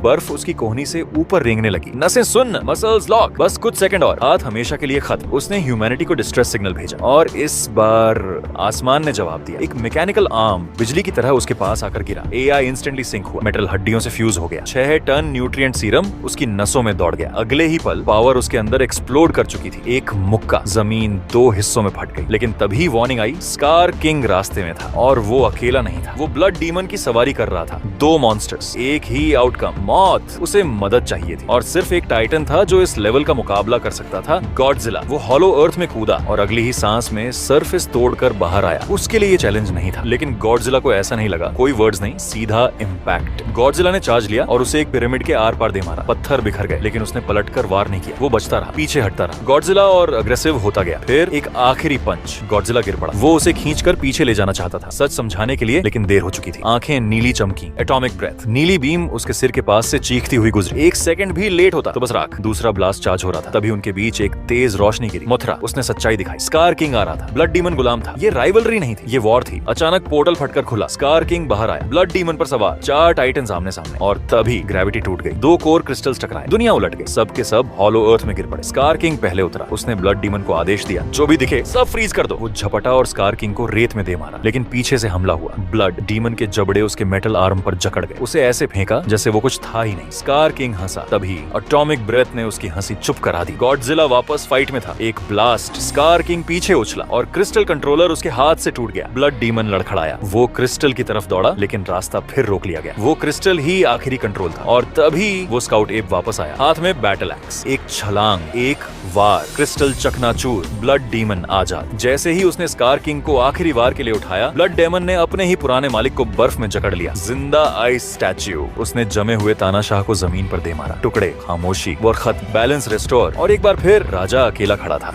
बर्फ उसकी कोहनी से ऊपर रेंगने लगी। नसें सुन्न, मसल्स लॉक, बस कुछ सेकंड और, हाथ हमेशा के लिए खत्म। उसने ह्यूमैनिटी को डिस्ट्रेस सिग्नल भेजा और इस बार आसमान ने जवाब दिया। एक मैकेनिकल आर्म बिजली की तरह उसके पास आकर गिरा। एआई इंस्टेंटली सिंक हुआ, मेटल हड्डियों से फ्यूज हो गया। 6 टन न्यूट्रिएंट सीरम उसकी नसों में दौड़ गया। अगले ही पल पावर उसके अंदर एक्सप्लोड कर चुकी थी। एक मुक्का, जमीन 2 हिस्सों में फट गई। लेकिन तभी वार्निंग आई, स्कार किंग रास्ते में था और वो अकेला नहीं था। वो ब्लड डीमन की सवारी कर रहा था। 2 मॉन्स्टर्स, एक ही आउटकम, मौत। उसे मदद चाहिए थी और सिर्फ एक टाइटन था जो इस लेवल का मुकाबला कर सकता था, गॉडजिला। वो हॉलो अर्थ में कूदा और अगली ही सांस में सरफेस तोड़कर बाहर आया। उसके लिए ये चैलेंज नहीं था, लेकिन गॉडजिला को ऐसा नहीं लगा। कोई वर्ड्स नहीं, सीधा इम्पैक्ट। गॉडजिला ने चार्ज लिया और उसे एक पिरामिड के आर पार दे मारा। पत्थर बिखर गए, लेकिन उसने पलटकर वार नहीं किया। वो बचता रहा, पीछे हटता रहा। गॉडजिला और अग्रेसिव होता गया। फिर एक आखिरी पंच, गॉडजिला गिर पड़ा। वो उसे खींचकर पीछे ले जाना चाहता था, सच समझाने के लिए, लेकिन देर हो चुकी थी। आंखें नीली चमकी। एटॉमिक ब्रेथ, नीली बीम उसके सिर के पास से चीखती हुई गुजरी। एक सेकंड भी लेट होता तो बस राख। दूसरा ब्लास्ट चार्ज हो रहा था। तभी उनके बीच एक तेज रोशनी गिरी। मथुरा, उसने सच्चाई दिखाई। स्कार किंग आ रहा था। ब्लड डीमन गुलाम था। ये राइवलरी नहीं थी, ये वॉर थी। अचानक पोर्टल फटकर खुला। स्कार किंग बाहर आया, ब्लड डीमन पर सवार। 4 टाइटन आमने सामने। और तभी ग्रेविटी टूट गई। 2 कोर क्रिस्टल्स टकराए। दुनिया उलट गई। सब के सब हॉलो अर्थ में गिर पड़े। स्कार किंग पहले उतरा। उसने ब्लड डीमन को आदेश दिया, जो भी दिखे सब फ्रीज कर दो। वो झपटा और स्कार किंग को रेत में दे मारा। लेकिन पीछे से हमला हुआ। ब्लड डीमन के जबड़े उसके मेटल आर्म पर जकड़ गए। उसे ऐसे फेंका जैसे वो कुछ था ही नहीं। स्कार किंग हंसा। तभी एटॉमिक ब्रेथ ने उसकी हंसी चुप करा दी। गॉडजिला वापस फाइट में था। एक ब्लास्ट, स्कार किंग पीछे उछला और क्रिस्टल कंट्रोलर उसके हाथ से टूट गया। ब्लड डीमन लड़खड़ाया। वो क्रिस्टल की तरफ दौड़ा, लेकिन रास्ता फिर रोक लिया गया। वो क्रिस्टल ही आखिरी कंट्रोल था। और तभी वो स्काउट एप वापस आया, हाथ में बैटल एक्स। एक छलांग, एक वार, क्रिस्टल चकनाचूर, ब्लड डीमन आजाद। जैसे ही उसने स्कार किंग को आखिरी वार के लिए उठाया, ब्लड डेमन ने अपने ही पुराने मालिक को बर्फ में जकड़ लिया। जिंदा आइस स्टैच्यू। उसने जमे हुए तानाशाह को जमीन पर दे मारा। टुकड़े, खामोशी, बरखत, बैलेंस रिस्टोर। और एक बार फिर राजा अकेला खड़ा था।